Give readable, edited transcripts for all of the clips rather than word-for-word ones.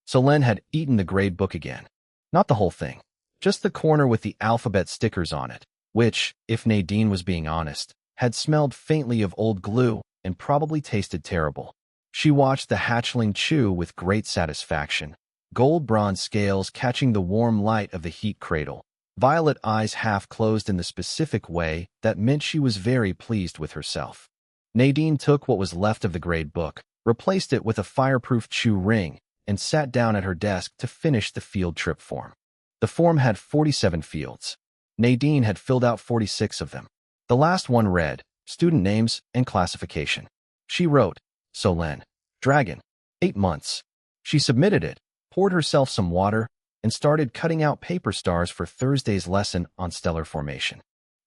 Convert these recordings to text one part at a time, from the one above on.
Solène had eaten the grade book again. Not the whole thing. Just the corner with the alphabet stickers on it, which, if Nadine was being honest, had smelled faintly of old glue and probably tasted terrible. She watched the hatchling chew with great satisfaction, gold-bronze scales catching the warm light of the heat cradle, violet eyes half closed in the specific way that meant she was very pleased with herself. Nadine took what was left of the grade book, replaced it with a fireproof chew ring, and sat down at her desk to finish the field trip form. The form had 47 fields. Nadine had filled out 46 of them. The last one read, student names and classification. She wrote, Solène, Dragon, 8 months. She submitted it, poured herself some water, and started cutting out paper stars for Thursday's lesson on stellar formation.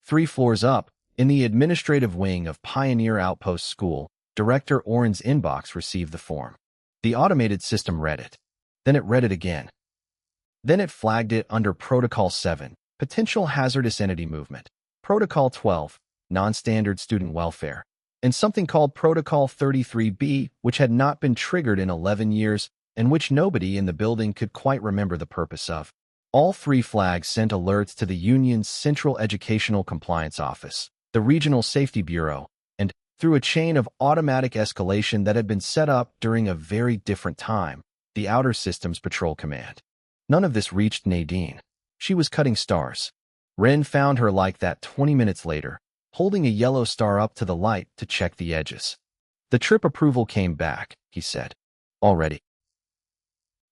3 floors up, in the administrative wing of Pioneer Outpost School, Director Orrin's inbox received the form. The automated system read it. Then it read it again. Then it flagged it under Protocol 7, Potential Hazardous Entity Movement, Protocol 12, Non-Standard Student Welfare, and something called Protocol 33B, which had not been triggered in 11 years and which nobody in the building could quite remember the purpose of. All 3 flags sent alerts to the Union's Central Educational Compliance Office, the Regional Safety Bureau, and, through a chain of automatic escalation that had been set up during a very different time, the Outer Systems Patrol Command. None of this reached Nadine. She was cutting stars. Ren found her like that 20 minutes later, holding a yellow star up to the light to check the edges. The trip approval came back, he said. Already?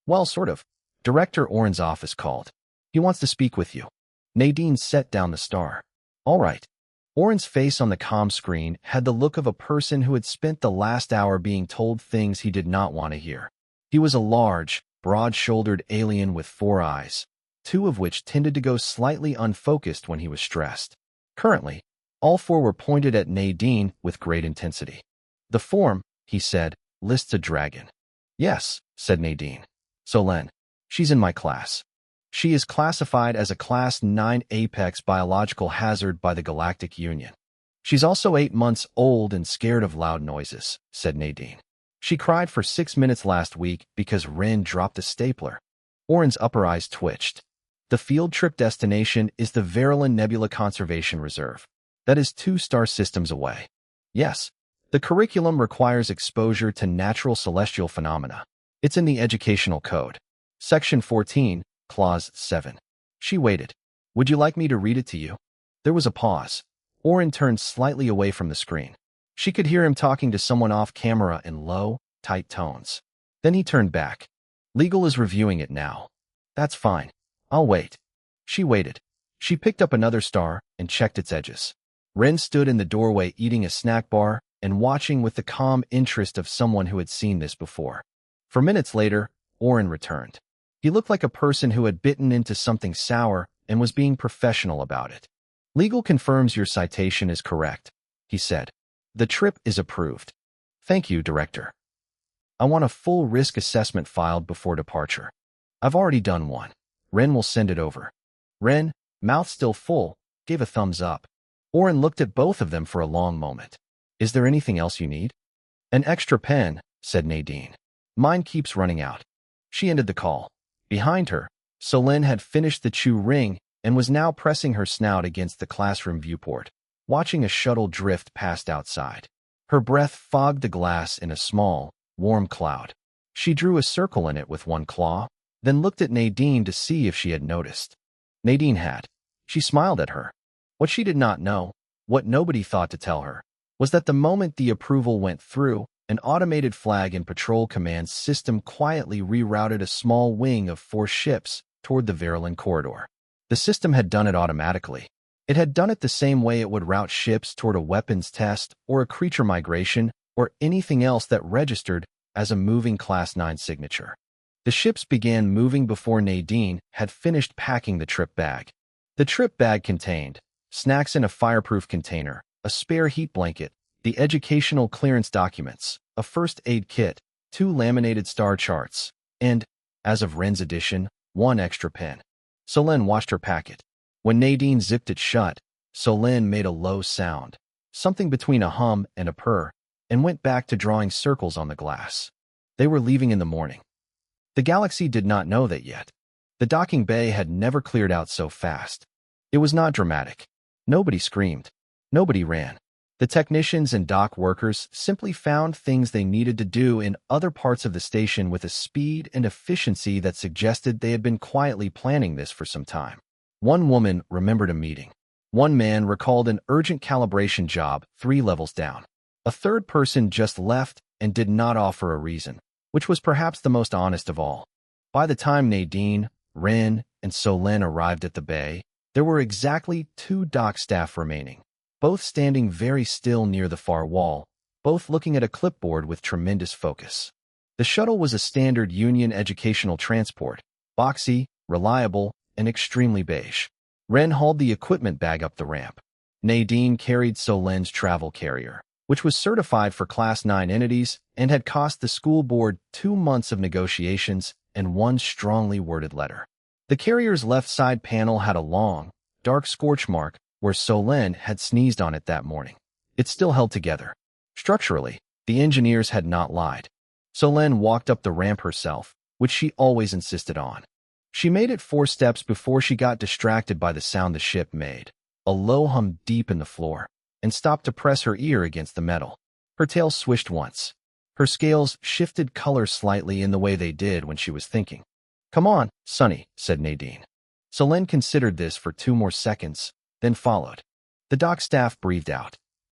Well, sort of. Director Orrin's office called. He wants to speak with you. Nadine set down the star. All right. Orrin's face on the comm screen had the look of a person who had spent the last hour being told things he did not want to hear. He was a large, broad-shouldered alien with 4 eyes, 2 of which tended to go slightly unfocused when he was stressed. Currently, all 4 were pointed at Nadine with great intensity. The form, he said, lists a dragon. Yes, said Nadine. Solène. She's in my class. She is classified as a Class 9 apex biological hazard by the Galactic Union. She's also 8 months old and scared of loud noises, said Nadine. She cried for 6 minutes last week because Ren dropped a stapler. Orrin's upper eyes twitched. The field trip destination is the Verilyn Nebula Conservation Reserve. That is 2 star systems away. Yes, the curriculum requires exposure to natural celestial phenomena. It's in the Educational Code. Section 14, Clause 7. She waited. Would you like me to read it to you? There was a pause. Orrin turned slightly away from the screen. She could hear him talking to someone off camera in low, tight tones. Then he turned back. Legal is reviewing it now. That's fine. I'll wait. She waited. She picked up another star and checked its edges. Ren stood in the doorway eating a snack bar and watching with the calm interest of someone who had seen this before. For minutes later, Orrin returned. He looked like a person who had bitten into something sour and was being professional about it. Legal confirms your citation is correct, he said. The trip is approved. Thank you, Director. I want a full risk assessment filed before departure. I've already done one. Ren will send it over. Ren, mouth still full, gave a thumbs up. Orrin looked at both of them for a long moment. Is there anything else you need? An extra pen, said Nadine. Mine keeps running out. She ended the call. Behind her, Solène had finished the chew ring and was now pressing her snout against the classroom viewport, watching a shuttle drift past outside. Her breath fogged the glass in a small, warm cloud. She drew a circle in it with one claw, then looked at Nadine to see if she had noticed. Nadine had. She smiled at her. What she did not know, what nobody thought to tell her, was that the moment the approval went through, an automated flag and patrol command system quietly rerouted a small wing of 4 ships toward the Verilyn corridor. The system had done it automatically. It had done it the same way it would route ships toward a weapons test or a creature migration or anything else that registered as a moving Class 9 signature. The ships began moving before Nadine had finished packing the trip bag. The trip bag contained snacks in a fireproof container, a spare heat blanket, the educational clearance documents, a first aid kit, 2 laminated star charts, and, as of Ren's edition, 1 extra pen. Solène watched her packet. When Nadine zipped it shut, Solène made a low sound, something between a hum and a purr, and went back to drawing circles on the glass. They were leaving in the morning. The galaxy did not know that yet. The docking bay had never cleared out so fast. It was not dramatic. Nobody screamed. Nobody ran. The technicians and dock workers simply found things they needed to do in other parts of the station with a speed and efficiency that suggested they had been quietly planning this for some time. One woman remembered a meeting. One man recalled an urgent calibration job 3 levels down. A third person just left and did not offer a reason, which was perhaps the most honest of all. By the time Nadine, Ren, and Solène arrived at the bay, there were exactly 2 dock staff remaining, both standing very still near the far wall, both looking at a clipboard with tremendous focus. The shuttle was a standard Union educational transport, boxy, reliable, and extremely beige. Ren hauled the equipment bag up the ramp. Nadine carried Solène's travel carrier, which was certified for Class 9 entities and had cost the school board 2 months of negotiations and 1 strongly worded letter. The carrier's left side panel had a long, dark scorch mark where Solène had sneezed on it that morning. It still held together. Structurally, the engineers had not lied. Solène walked up the ramp herself, which she always insisted on. She made it 4 steps before she got distracted by the sound the ship made, a low hum deep in the floor, and stopped to press her ear against the metal. Her tail swished once. Her scales shifted color slightly in the way they did when she was thinking. "Come on, Sonny," said Nadine. Solène considered this for 2 more seconds, then followed. The dock staff breathed out.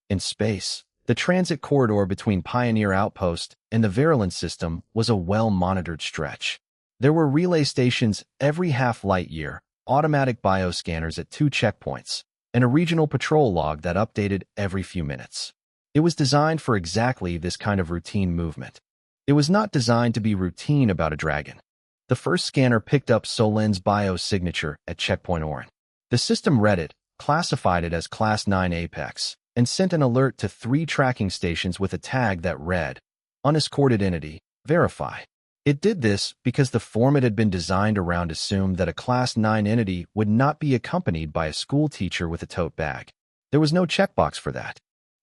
In space, the transit corridor between Pioneer Outpost and the Verilyn system was a well-monitored stretch. There were relay stations every half-light year, automatic bioscanners at 2 checkpoints, and a regional patrol log that updated every few minutes. It was designed for exactly this kind of routine movement. It was not designed to be routine about a dragon. The first scanner picked up Solène's biosignature at Checkpoint Orin. The system read it, classified it as Class 9 Apex, and sent an alert to 3 tracking stations with a tag that read, "Unescorted entity, verify." It did this because the format had been designed around assumed that a Class 9 entity would not be accompanied by a school teacher with a tote bag. There was no checkbox for that.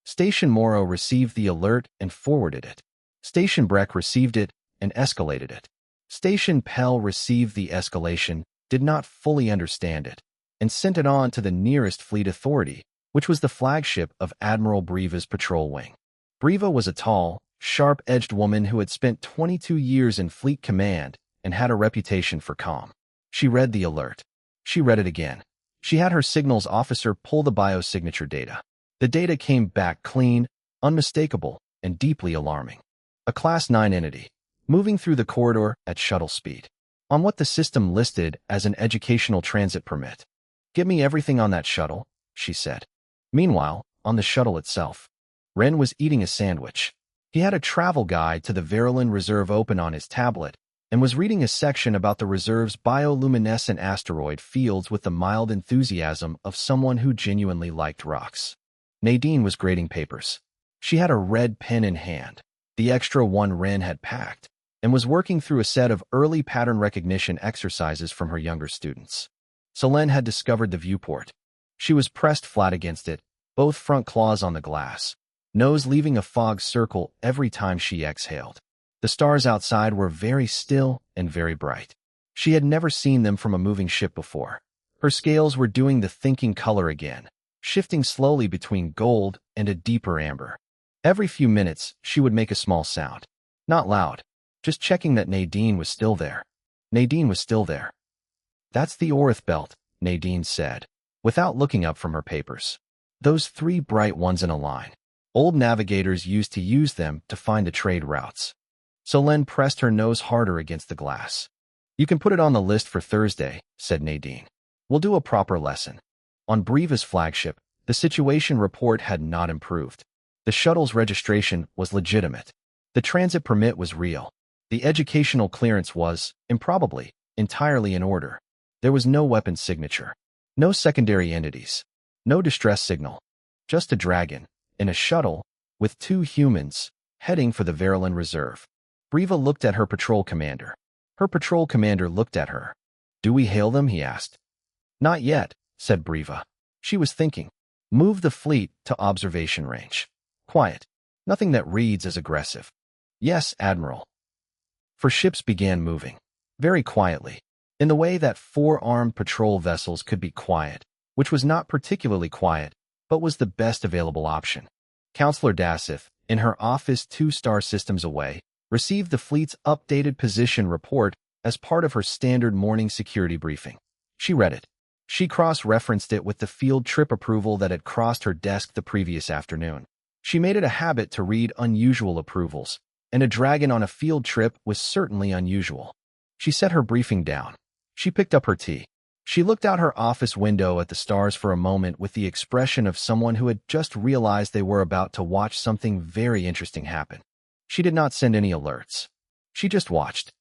Station Morrow received the alert and forwarded it. Station Breck received it and escalated it. Station Pell received the escalation, did not fully understand it, and sent it on to the nearest fleet authority, which was the flagship of Admiral Breva's patrol wing. Breva was a tall, sharp-edged woman who had spent 22 years in fleet command and had a reputation for calm. She read the alert. She read it again. She had her signals officer pull the biosignature data. The data came back clean, unmistakable, and deeply alarming. A Class 9 entity, moving through the corridor at shuttle speed, on what the system listed as an educational transit permit. "Get me everything on that shuttle," she said. Meanwhile, on the shuttle itself, Ren was eating a sandwich. He had a travel guide to the Verilyn Reserve open on his tablet and was reading a section about the reserve's bioluminescent asteroid fields with the mild enthusiasm of someone who genuinely liked rocks. Nadine was grading papers. She had a red pen in hand, the extra one Ren had packed, and was working through a set of early pattern recognition exercises from her younger students. Solène had discovered the viewport. She was pressed flat against it, both front claws on the glass, nose leaving a fog circle every time she exhaled. The stars outside were very still and very bright. She had never seen them from a moving ship before. Her scales were doing the thinking color again, shifting slowly between gold and a deeper amber. Every few minutes, she would make a small sound. Not loud, just checking that Nadine was still there. Nadine was still there. "That's the Orth belt," Nadine said, without looking up from her papers. "Those 3 bright ones in a line. Old navigators used to use them to find the trade routes." Solène pressed her nose harder against the glass. "You can put it on the list for Thursday," said Nadine. "We'll do a proper lesson." On Breva's flagship, the situation report had not improved. The shuttle's registration was legitimate. The transit permit was real. The educational clearance was, improbably, entirely in order. There was no weapon signature, no secondary entities, no distress signal, just a dragon, in a shuttle, with 2 humans, heading for the Verilyn Reserve. Breva looked at her patrol commander. Her patrol commander looked at her. "Do we hail them?" he asked. "Not yet," said Breva. She was thinking. "Move the fleet to observation range. Quiet. Nothing that reads as aggressive." "Yes, Admiral." For ships began moving. very quietly, in the way that four-armed patrol vessels could be quiet, which was not particularly quiet, but was the best available option. Counselor Dasseth, in her office 2 star systems away, received the fleet's updated position report as part of her standard morning security briefing. She read it. She cross-referenced it with the field trip approval that had crossed her desk the previous afternoon. She made it a habit to read unusual approvals, and a dragon on a field trip was certainly unusual. She set her briefing down. She picked up her tea. She looked out her office window at the stars for a moment with the expression of someone who had just realized they were about to watch something very interesting happen. She did not send any alerts. She just watched.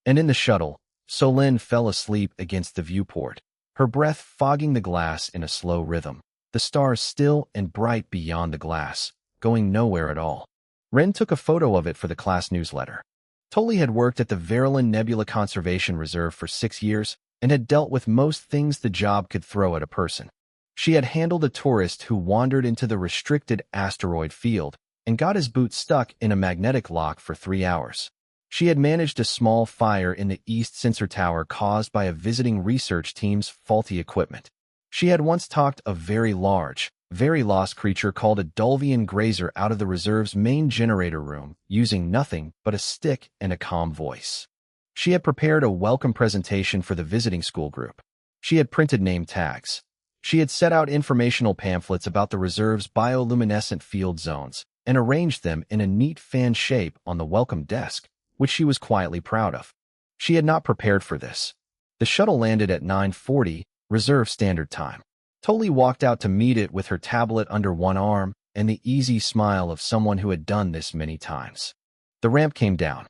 And in the shuttle, Solène fell asleep against the viewport, her breath fogging the glass in a slow rhythm, the stars still and bright beyond the glass, going nowhere at all. Wren took a photo of it for the class newsletter. Tully had worked at the Verilyn Nebula Conservation Reserve for 6 years and had dealt with most things the job could throw at a person. She had handled a tourist who wandered into the restricted asteroid field and got his boot stuck in a magnetic lock for 3 hours. She had managed a small fire in the East Sensor Tower caused by a visiting research team's faulty equipment. She had once talked a very large, very lost creature called a Dulvian grazer out of the reserve's main generator room, using nothing but a stick and a calm voice. She had prepared a welcome presentation for the visiting school group. She had printed name tags. She had set out informational pamphlets about the reserve's bioluminescent field zones and arranged them in a neat fan shape on the welcome desk, which she was quietly proud of. She had not prepared for this. The shuttle landed at 9:40, Reserve Standard Time. Tully walked out to meet it with her tablet under one arm and the easy smile of someone who had done this many times. The ramp came down.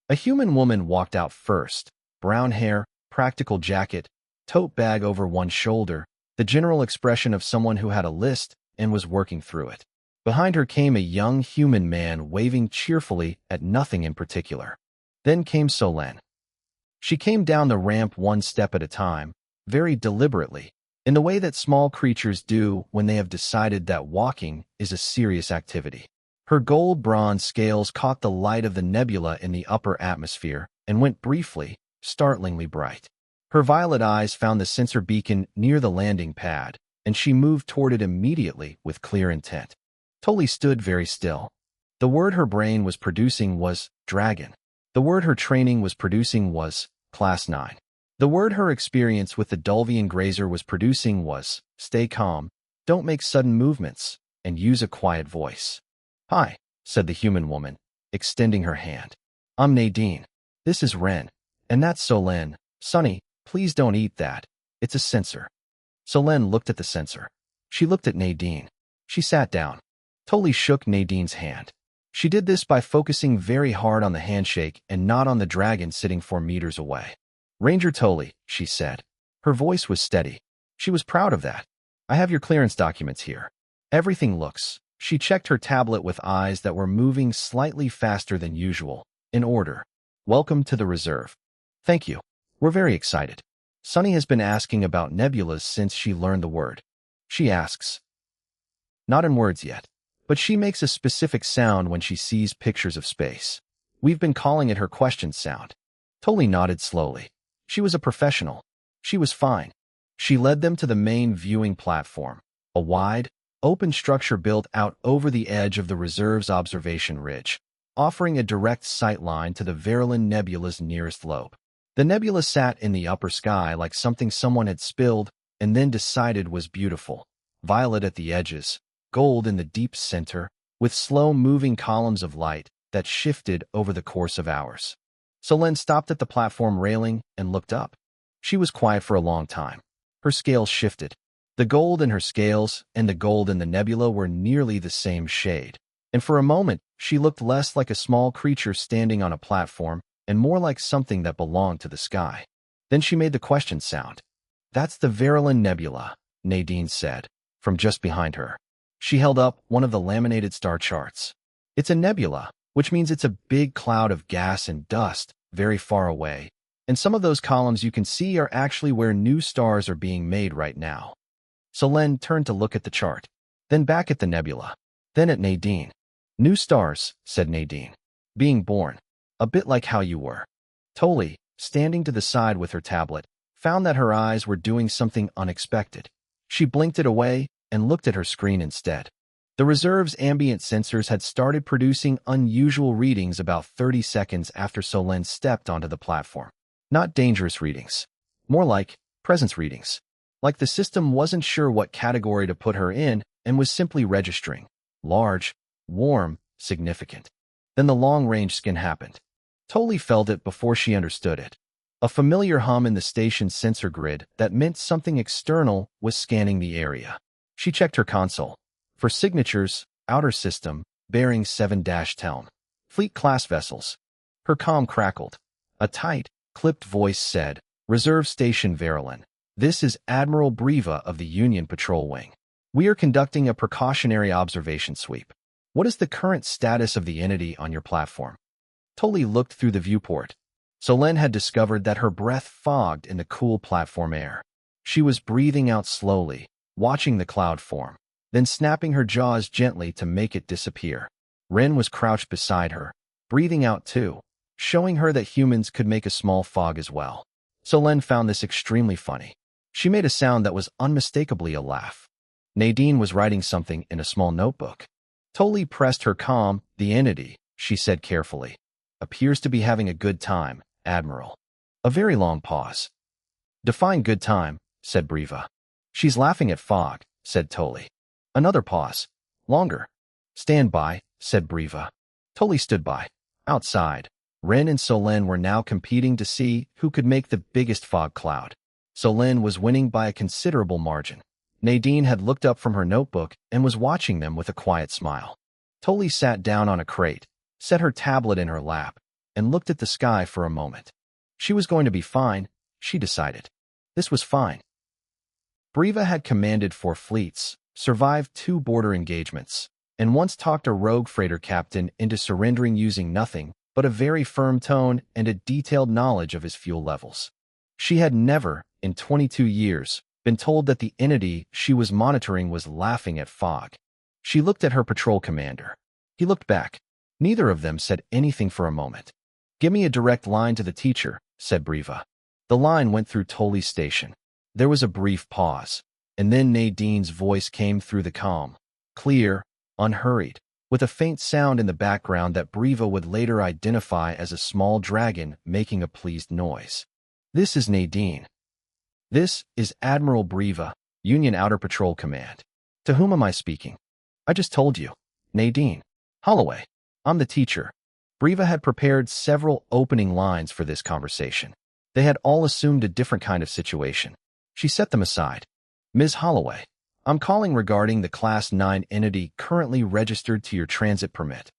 A human woman walked out first, brown hair, practical jacket, tote bag over one shoulder, the general expression of someone who had a list and was working through it. Behind her came a young human man waving cheerfully at nothing in particular. Then came Solène. She came down the ramp 1 step at a time, very deliberately, in the way that small creatures do when they have decided that walking is a serious activity. Her gold-bronze scales caught the light of the nebula in the upper atmosphere and went briefly, startlingly bright. Her violet eyes found the sensor beacon near the landing pad, and she moved toward it immediately with clear intent. Tully stood very still. The word her brain was producing was dragon. The word her training was producing was Class 9. The word her experience with the Dulvian grazer was producing was stay calm, don't make sudden movements, and use a quiet voice. Hi, said the human woman, extending her hand. I'm Nadine. This is Wren. And that's Solène. Sonny, please don't eat that. It's a sensor. Solène looked at the sensor. She looked at Nadine. She sat down. Tully shook Nadine's hand. She did this by focusing very hard on the handshake and not on the dragon sitting 4 meters away. Ranger Tully, she said. Her voice was steady. She was proud of that. I have your clearance documents here. Everything looks. She checked her tablet with eyes that were moving slightly faster than usual. In order. Welcome to the reserve. Thank you. We're very excited. Sunny has been asking about nebulas since she learned the word. She asks. Not in words yet, but she makes a specific sound when she sees pictures of space. We've been calling it her question sound. Tully nodded slowly. She was a professional. She was fine. She led them to the main viewing platform, a wide, open structure built out over the edge of the reserve's observation ridge, offering a direct sight line to the Verilyn Nebula's nearest lobe. The nebula sat in the upper sky like something someone had spilled and then decided was beautiful, violet at the edges, gold in the deep center, with slow-moving columns of light that shifted over the course of hours. Solène stopped at the platform railing and looked up. She was quiet for a long time. Her scales shifted. The gold in her scales and the gold in the nebula were nearly the same shade, and for a moment she looked less like a small creature standing on a platform and more like something that belonged to the sky. Then she made the question sound. That's the Verilyn Nebula, Nadine said, from just behind her. She held up one of the laminated star charts. It's a nebula, which means it's a big cloud of gas and dust very far away, and some of those columns you can see are actually where new stars are being made right now. Solène turned to look at the chart, then back at the nebula, then at Nadine. New stars, said Nadine. Being born. A bit like how you were. Toli, standing to the side with her tablet, found that her eyes were doing something unexpected. She blinked it away and looked at her screen instead. The reserve's ambient sensors had started producing unusual readings about 30 seconds after Solen stepped onto the platform. Not dangerous readings. More like presence readings. Like the system wasn't sure what category to put her in and was simply registering. Large, warm, significant. Then the long-range scan happened. Toli felt it before she understood it. A familiar hum in the station's sensor grid that meant something external was scanning the area. She checked her console. For signatures, outer system, bearing 7-Telm. Fleet class vessels. Her comm crackled. A tight, clipped voice said, Reserve Station Verilyn. This is Admiral Briva of the Union Patrol Wing. We are conducting a precautionary observation sweep. What is the current status of the entity on your platform? Toli looked through the viewport. Solen had discovered that her breath fogged in the cool platform air. She was breathing out slowly, watching the cloud form, then snapping her jaws gently to make it disappear. Ren was crouched beside her, breathing out too, showing her that humans could make a small fog as well. Solen found this extremely funny. She made a sound that was unmistakably a laugh. Nadine was writing something in a small notebook. Toli pressed her comm. The entity, she said carefully, appears to be having a good time, Admiral. A very long pause. Define good time, said Briva. She's laughing at fog, said Toli. Another pause. Longer. Stand by, said Briva. Toli stood by. Outside, Ren and Solen were now competing to see who could make the biggest fog cloud. Solen was winning by a considerable margin. Nadine had looked up from her notebook and was watching them with a quiet smile. Toli sat down on a crate, set her tablet in her lap, and looked at the sky for a moment. She was going to be fine, she decided. This was fine. Briva had commanded 4 fleets, survived 2 border engagements, and once talked a rogue freighter captain into surrendering using nothing but a very firm tone and a detailed knowledge of his fuel levels. She had never, in 22 years, been told that the entity she was monitoring was laughing at fog. She looked at her patrol commander. He looked back. Neither of them said anything for a moment. Give me a direct line to the teacher, said Briva. The line went through Toli's station. There was a brief pause, and then Nadine's voice came through the comm. Clear, unhurried, with a faint sound in the background that Briva would later identify as a small dragon making a pleased noise. This is Nadine. This is Admiral Briva, Union Outer Patrol Command. To whom am I speaking? I just told you. Nadine. Holloway. I'm the teacher. Briva had prepared several opening lines for this conversation. They had all assumed a different kind of situation. She set them aside. Ms. Holloway, I'm calling regarding the Class 9 entity currently registered to your transit permit.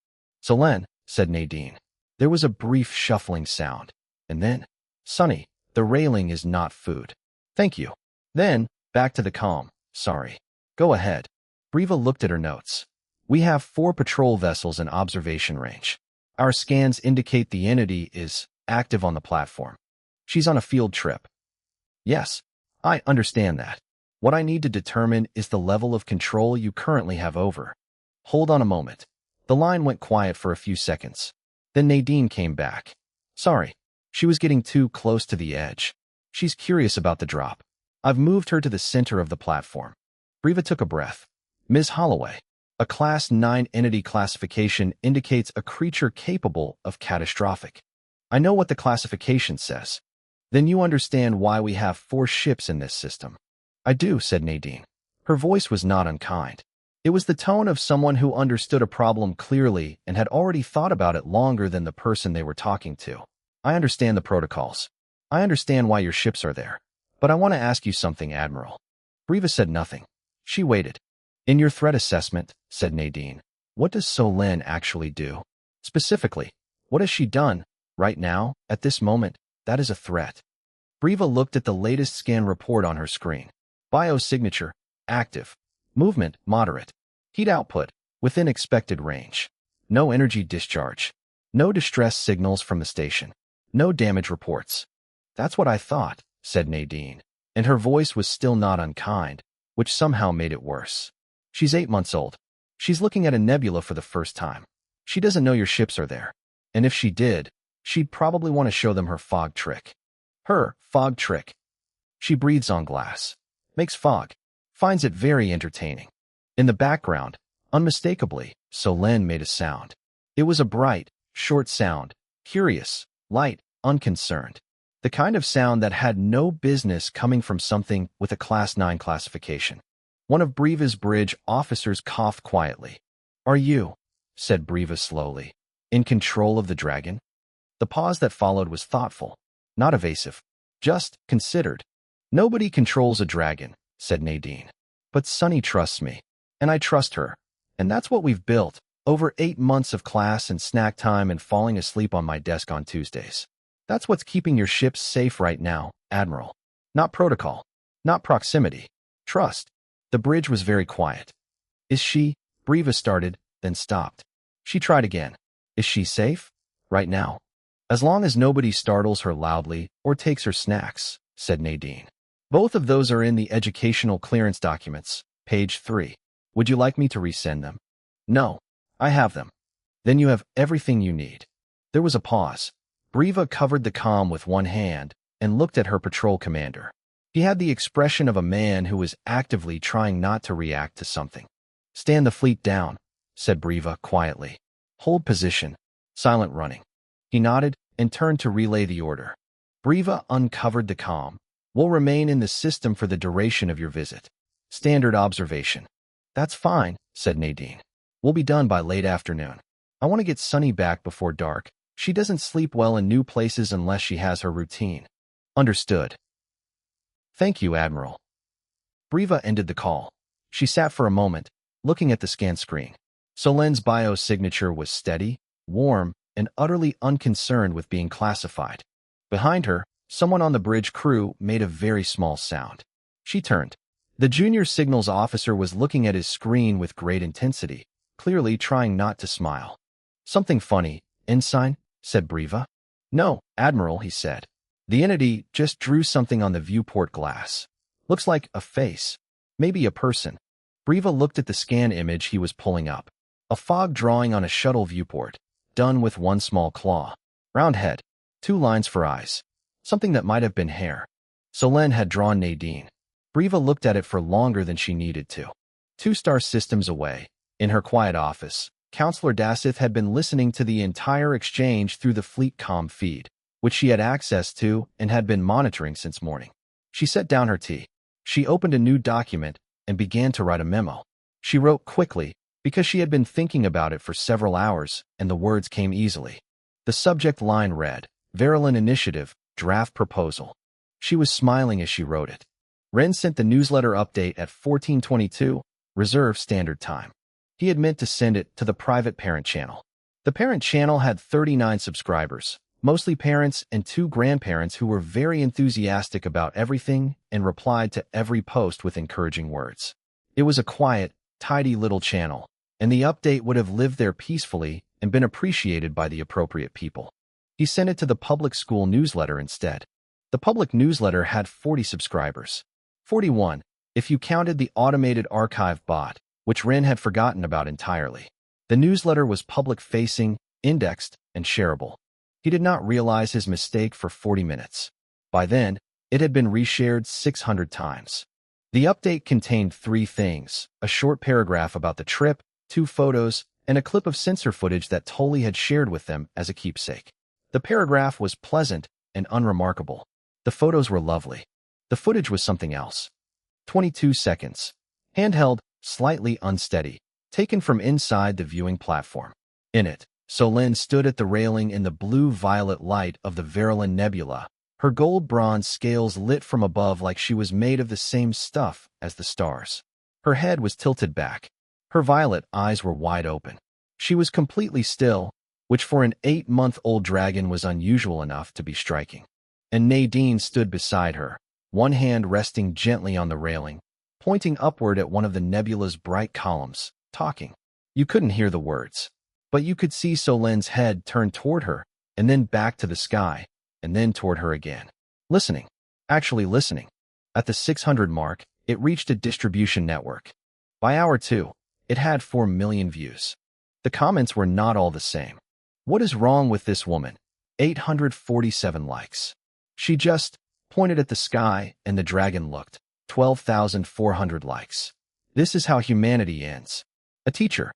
Solen, said Nadine. There was a brief shuffling sound. And then, Sonny, the railing is not food. Thank you. Then, back to the comm. Sorry. Go ahead. Briva looked at her notes. We have 4 patrol vessels in observation range. Our scans indicate the entity is active on the platform. She's on a field trip. Yes, I understand that. What I need to determine is the level of control you currently have over. Hold on a moment. The line went quiet for a few seconds. Then Nadine came back. Sorry, she was getting too close to the edge. She's curious about the drop. I've moved her to the center of the platform. Briva took a breath. Ms. Holloway, a Class 9 entity classification indicates a creature capable of catastrophic. I know what the classification says. Then you understand why we have 4 ships in this system. I do, said Nadine. Her voice was not unkind. It was the tone of someone who understood a problem clearly and had already thought about it longer than the person they were talking to. I understand the protocols. I understand why your ships are there. But I want to ask you something, Admiral. Briva said nothing. She waited. In your threat assessment, said Nadine, what does Solen actually do? Specifically, what has she done? Right now, at this moment, that is a threat. Briva looked at the latest scan report on her screen. Biosignature, active. Movement, moderate. Heat output, within expected range. No energy discharge. No distress signals from the station. No damage reports. That's what I thought, said Nadine, and her voice was still not unkind, which somehow made it worse. She's 8 months old. She's looking at a nebula for the first time. She doesn't know your ships are there. And if she did, She'd probably want to show them her fog trick. Her fog trick. She breathes on glass, makes fog, finds it very entertaining. In the background, unmistakably, Solène made a sound. It was a bright, short sound, curious, light, unconcerned. The kind of sound that had no business coming from something with a Class 9 classification. One of Breva's bridge officers coughed quietly. "Are you," said Breva slowly, "in control of the dragon?" The pause that followed was thoughtful, not evasive, just considered. "Nobody controls a dragon," said Nadine. "But Sunny trusts me, and I trust her. And that's what we've built, over 8 months of class and snack time and falling asleep on my desk on Tuesdays. That's what's keeping your ships safe right now, Admiral. Not protocol, not proximity. Trust." The bridge was very quiet. "Is she?" Breva started, then stopped. She tried again. "Is she safe? Right now?" "As long as nobody startles her loudly or takes her snacks," said Nadine. "Both of those are in the educational clearance documents, page 3. Would you like me to resend them?" "No, I have them." "Then you have everything you need." There was a pause. Breva covered the comm with one hand and looked at her patrol commander. He had the expression of a man who was actively trying not to react to something. "Stand the fleet down," said Breva quietly. "Hold position. Silent running." He nodded and turned to relay the order. Breva uncovered the comm. "Will remain in the system for the duration of your visit. Standard observation." "That's fine," said Nadine. "We'll be done by late afternoon. I want to get Sunny back before dark. She doesn't sleep well in new places unless she has her routine." "Understood." "Thank you, Admiral." Breva ended the call. She sat for a moment, looking at the scan screen. Solène's biosignature was steady, warm, and utterly unconcerned with being classified. Behind her, someone on the bridge crew made a very small sound. She turned. The junior signals officer was looking at his screen with great intensity, clearly trying not to smile. "Something funny, Ensign?" said Breva. "No, Admiral," he said. "The entity just drew something on the viewport glass. Looks like a face. Maybe a person." Breva looked at the scan image he was pulling up. A fog drawing on a shuttle viewport, done with one small claw. Round head, 2 lines for eyes. Something that might have been hair. Solène had drawn Nadine. Breva looked at it for longer than she needed to. 2-star systems away, in her quiet office, Counselor Dasseth had been listening to the entire exchange through the fleet comm feed, which she had access to and had been monitoring since morning. She set down her tea. She opened a new document and began to write a memo. She wrote quickly because she had been thinking about it for several hours, and the words came easily. The subject line read, "Verilyn Initiative, Draft Proposal." She was smiling as she wrote it. Wren sent the newsletter update at 14:22, Reserve Standard Time. He had meant to send it to the private parent channel. The parent channel had 39 subscribers, mostly parents and 2 grandparents who were very enthusiastic about everything and replied to every post with encouraging words. It was a quiet, tidy little channel, and the update would have lived there peacefully and been appreciated by the appropriate people. He sent it to the public school newsletter instead. The public newsletter had 40 subscribers. 41, if you counted the automated archive bot, which Wren had forgotten about entirely. The newsletter was public-facing, indexed, and shareable. He did not realize his mistake for 40 minutes. By then, it had been reshared 600 times. The update contained 3 things: a short paragraph about the trip, 2 photos, and a clip of sensor footage that Tully had shared with them as a keepsake. The paragraph was pleasant and unremarkable. The photos were lovely. The footage was something else. 22 seconds. Handheld, slightly unsteady, taken from inside the viewing platform. In it, Solène stood at the railing in the blue-violet light of the Verilyn Nebula, her gold-bronze scales lit from above like she was made of the same stuff as the stars. Her head was tilted back. Her violet eyes were wide open. She was completely still, which for an 8-month-old dragon was unusual enough to be striking. And Nadine stood beside her, one hand resting gently on the railing, pointing upward at one of the nebula's bright columns, talking. You couldn't hear the words, but you could see Solène's head turn toward her, and then back to the sky, and then toward her again. Listening. Actually listening. At the 600 mark, it reached a distribution network. By hour 2, it had 4 million views. The comments were not all the same. What is wrong with this woman? 847 likes. She just pointed at the sky and the dragon looked. 12,400 likes. This is how humanity ends. A teacher.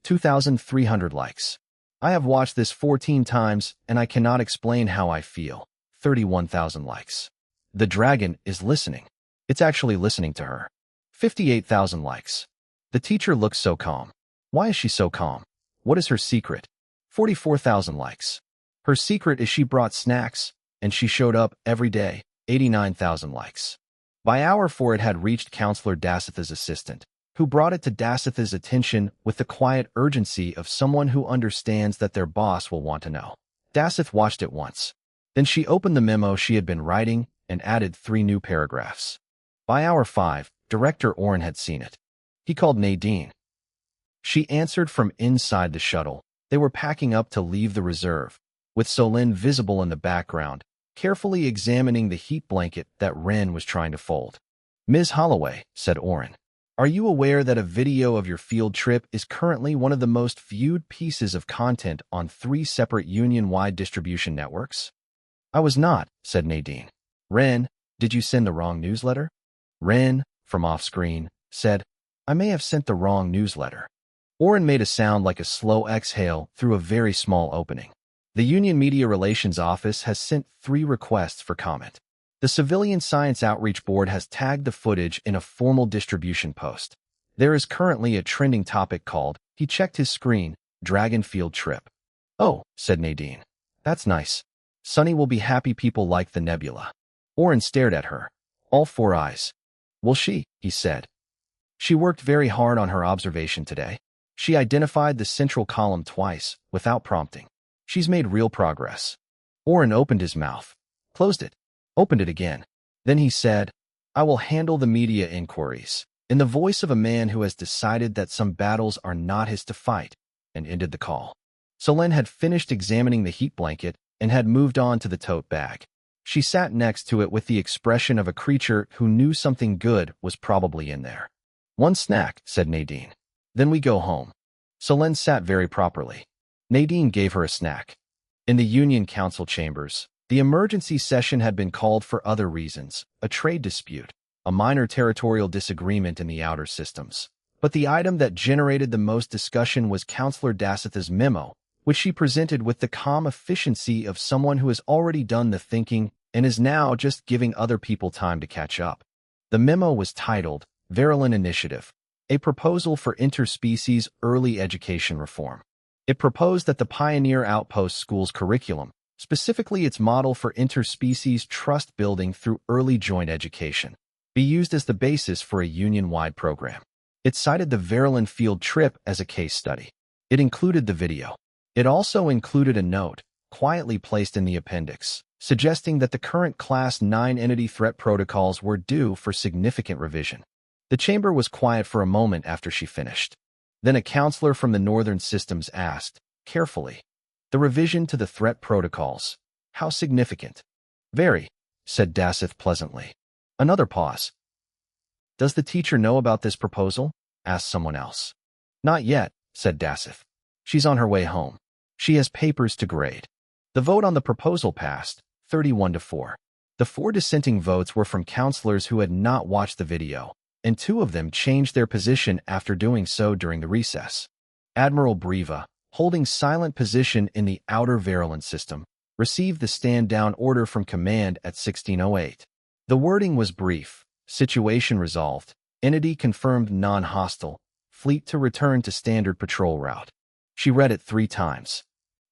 2,300 likes. I have watched this 14 times and I cannot explain how I feel. 31,000 likes. The dragon is listening. It's actually listening to her. 58,000 likes. The teacher looks so calm. Why is she so calm? What is her secret? 44,000 likes. Her secret is she brought snacks, and she showed up every day. 89,000 likes. By hour 4 it had reached Counselor Dasitha's assistant, who brought it to Dasitha's attention with the quiet urgency of someone who understands that their boss will want to know. Dasith watched it once. Then she opened the memo she had been writing and added 3 new paragraphs. By hour 5, Director Oren had seen it. He called Nadine. She answered from inside the shuttle. They were packing up to leave the reserve, with Solin visible in the background, carefully examining the heat blanket that Ren was trying to fold. "Ms. Holloway," said Oren, "are you aware that a video of your field trip is currently one of the most viewed pieces of content on 3 separate union-wide distribution networks?" "I was not," said Nadine. "Ren, did you send the wrong newsletter?" Ren, from off-screen, said, "I may have sent the wrong newsletter." Oren made a sound like a slow exhale through a very small opening. The Union Media Relations Office has sent 3 requests for comment. The Civilian Science Outreach Board has tagged the footage in a formal distribution post. There is currently a trending topic called, he checked his screen, Dragon Field Trip. "Oh," said Nadine. "That's nice. Sunny will be happy people like the nebula." Oren stared at her, all 4 eyes. "Will she?" he said. She worked very hard on her observation today. She identified the central column twice, without prompting. She's made real progress. Oren opened his mouth, closed it, opened it again. Then he said, "I will handle the media inquiries," in the voice of a man who has decided that some battles are not his to fight, and ended the call. Solène had finished examining the heat blanket and had moved on to the tote bag. She sat next to it with the expression of a creature who knew something good was probably in there. "One snack," said Nadine. "Then we go home." Solène sat very properly. Nadine gave her a snack. In the Union Council chambers, the emergency session had been called for other reasons, a trade dispute, a minor territorial disagreement in the outer systems. But the item that generated the most discussion was Counselor Dasitha's memo, which she presented with the calm efficiency of someone who has already done the thinking and is now just giving other people time to catch up. The memo was titled, Verilyn Initiative, a proposal for interspecies early education reform. It proposed that the Pioneer Outpost School's curriculum, specifically its model for interspecies trust building through early joint education, be used as the basis for a union-wide program. It cited the Verilyn field trip as a case study. It included the video. It also included a note, quietly placed in the appendix, suggesting that the current Class 9 entity threat protocols were due for significant revision. The chamber was quiet for a moment after she finished. Then a counselor from the Northern Systems asked, carefully, "The revision to the threat protocols, how significant?" "Very," said Dasith pleasantly. Another pause. "Does the teacher know about this proposal?" asked someone else. "Not yet," said Dasith. "She's on her way home. She has papers to grade." The vote on the proposal passed, 31-4. The 4 dissenting votes were from counselors who had not watched the video, and 2 of them changed their position after doing so during the recess. Admiral Breva, holding silent position in the outer Verilyn system, received the stand-down order from command at 16:08. The wording was brief, situation resolved, entity confirmed non-hostile, fleet to return to standard patrol route. She read it 3 times.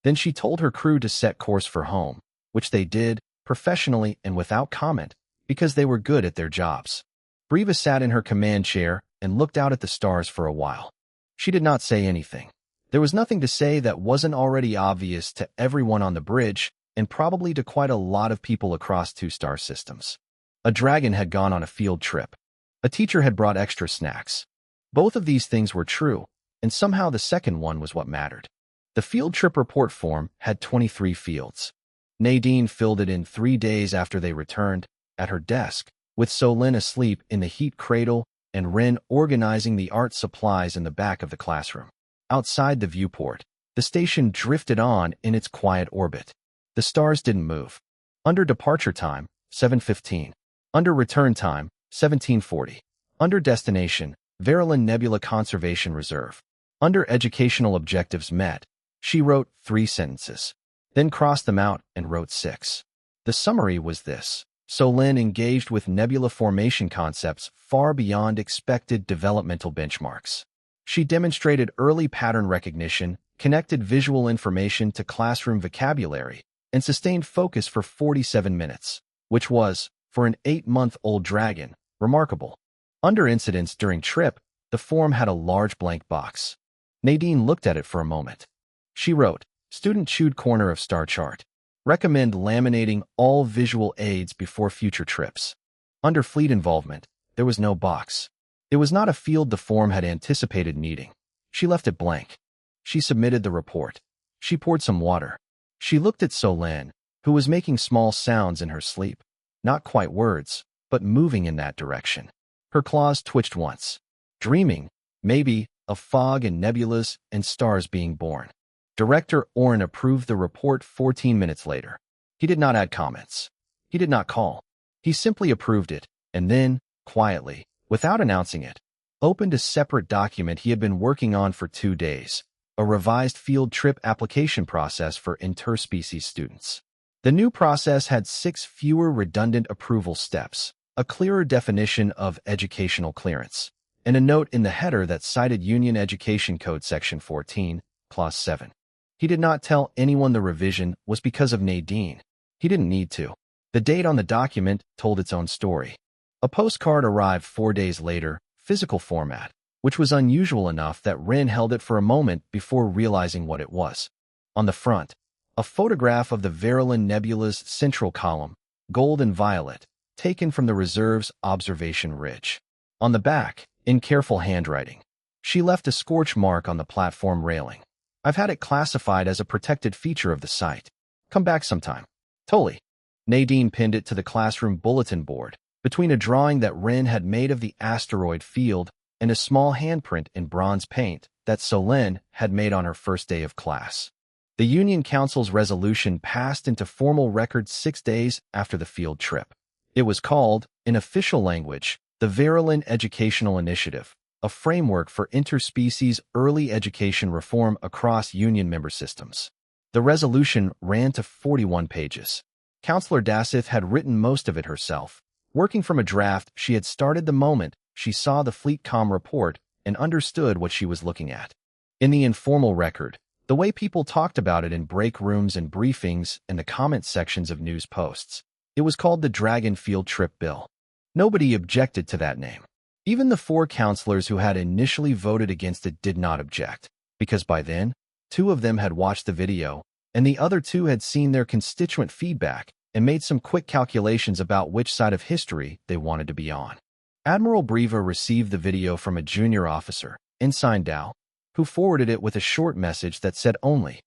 Then she told her crew to set course for home, which they did, professionally and without comment, because they were good at their jobs. Breva sat in her command chair and looked out at the stars for a while. She did not say anything. There was nothing to say that wasn't already obvious to everyone on the bridge and probably to quite a lot of people across 2-star systems. A dragon had gone on a field trip. A teacher had brought extra snacks. Both of these things were true, and somehow the second one was what mattered. The field trip report form had 23 fields. Nadine filled it in 3 days after they returned, at her desk, with Solin asleep in the heat cradle and Ren organizing the art supplies in the back of the classroom. Outside the viewport, The station drifted on in its quiet orbit. The stars didn't move. Under departure time, 7:15. Under return time, 17:40. Under destination, Verilyn Nebula Conservation Reserve. Under educational objectives met. She wrote 3 sentences, then crossed them out and wrote 6. The summary was this. Solin engaged with nebula formation concepts far beyond expected developmental benchmarks. She demonstrated early pattern recognition, connected visual information to classroom vocabulary, and sustained focus for 47 minutes, which was, for an 8-month-old dragon, remarkable. Under incidents during trip, the form had a large blank box. Nadine looked at it for a moment. She wrote, "Student chewed corner of star chart. Recommend laminating all visual aids before future trips." Under fleet involvement, there was no box. It was not a field the form had anticipated needing. She left it blank. She submitted the report. She poured some water. She looked at Solin, who was making small sounds in her sleep. Not quite words, but moving in that direction. Her claws twitched once. Dreaming, maybe, of fog and nebulas and stars being born. Director Orrin approved the report 14 minutes later. He did not add comments. He did not call. He simply approved it, and then, quietly, without announcing it, opened a separate document he had been working on for 2 days, a revised field trip application process for interspecies students. The new process had 6 fewer redundant approval steps, a clearer definition of educational clearance, and a note in the header that cited Union Education Code Section 14, Clause 7. He did not tell anyone the revision was because of Nadine. He didn't need to. The date on the document told its own story. A postcard arrived 4 days later, physical format, which was unusual enough that Wren held it for a moment before realizing what it was. On the front, a photograph of the Verilyn Nebula's central column, gold and violet, taken from the reserve's observation ridge. On the back, in careful handwriting, she left a scorch mark on the platform railing. "I've had it classified as a protected feature of the site. Come back sometime." Totally. Nadine pinned it to the classroom bulletin board, between a drawing that Wren had made of the asteroid field and a small handprint in bronze paint that Solin had made on her first day of class. The Union Council's resolution passed into formal record 6 days after the field trip. It was called, in official language, the Verilyn Educational Initiative, a framework for interspecies early education reform across Union member systems. The resolution ran to 41 pages. Counselor Dasseth had written most of it herself, working from a draft she had started the moment she saw the FleetCom report and understood what she was looking at. In the informal record, the way people talked about it in break rooms and briefings and the comment sections of news posts, it was called the Dragon Field Trip Bill. Nobody objected to that name. Even the 4 counselors who had initially voted against it did not object, because by then, 2 of them had watched the video, and the other 2 had seen their constituent feedback and made some quick calculations about which side of history they wanted to be on. Admiral Breva received the video from a junior officer, Ensign Dow, who forwarded it with a short message that said only,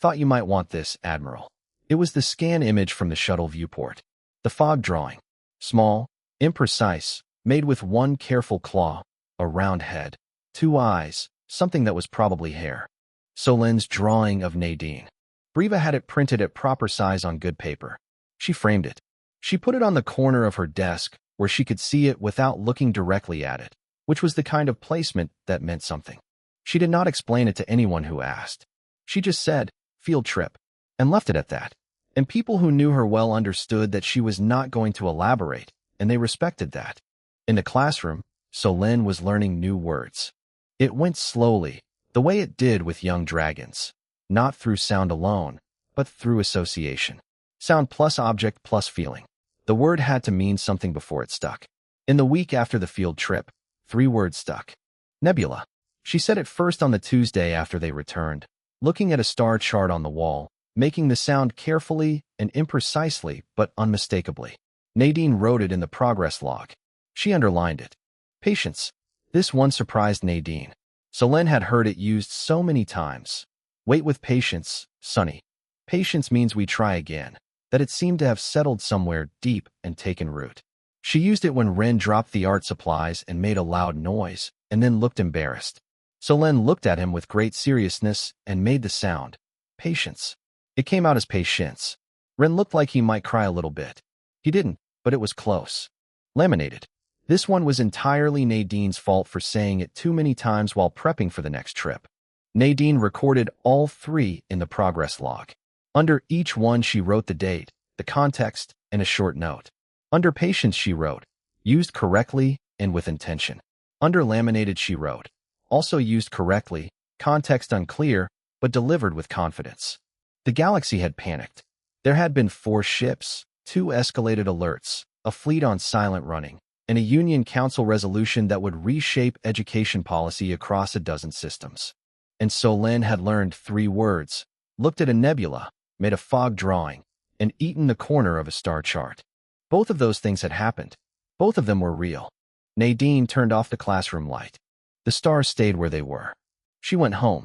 "Thought you might want this, Admiral." It was the scan image from the shuttle viewport. The fog drawing. Small, imprecise, made with 1 careful claw, a round head, 2 eyes, something that was probably hair. Solin's drawing of Nadine. Breva had it printed at proper size on good paper. She framed it. She put it on the corner of her desk where she could see it without looking directly at it, which was the kind of placement that meant something. She did not explain it to anyone who asked. She just said, "Field trip," and left it at that. And people who knew her well understood that she was not going to elaborate, and they respected that. In the classroom, Solin was learning new words. It went slowly, the way it did with young dragons, not through sound alone, but through association. Sound plus object plus feeling. The word had to mean something before it stuck. In the week after the field trip, 3 words stuck. Nebula. She said it first on the Tuesday after they returned, looking at a star chart on the wall, making the sound carefully and imprecisely but unmistakably. Nadine wrote it in the progress log. She underlined it. Patience. This one surprised Nadine. Solin had heard it used so many times. Wait with patience, Sonny. Patience means we try again, that it seemed to have settled somewhere deep and taken root. She used it when Wren dropped the art supplies and made a loud noise, and then looked embarrassed. Solen looked at him with great seriousness and made the sound. Patience. It came out as patience. Ren looked like he might cry a little bit. He didn't, but it was close. Laminated. This one was entirely Nadine's fault for saying it too many times while prepping for the next trip. Nadine recorded all 3 in the progress log. Under each one she wrote the date, the context, and a short note. Under patience she wrote, used correctly and with intention. Under laminated she wrote, also used correctly, context unclear, but delivered with confidence. The galaxy had panicked. There had been 4 ships, 2 escalated alerts, a fleet on silent running, and a Union Council resolution that would reshape education policy across a dozen systems. And Solen had learned 3 words, looked at a nebula, made a fog drawing, and eaten the corner of a star chart. Both of those things had happened. Both of them were real. Nadine turned off the classroom light. The stars stayed where they were. She went home.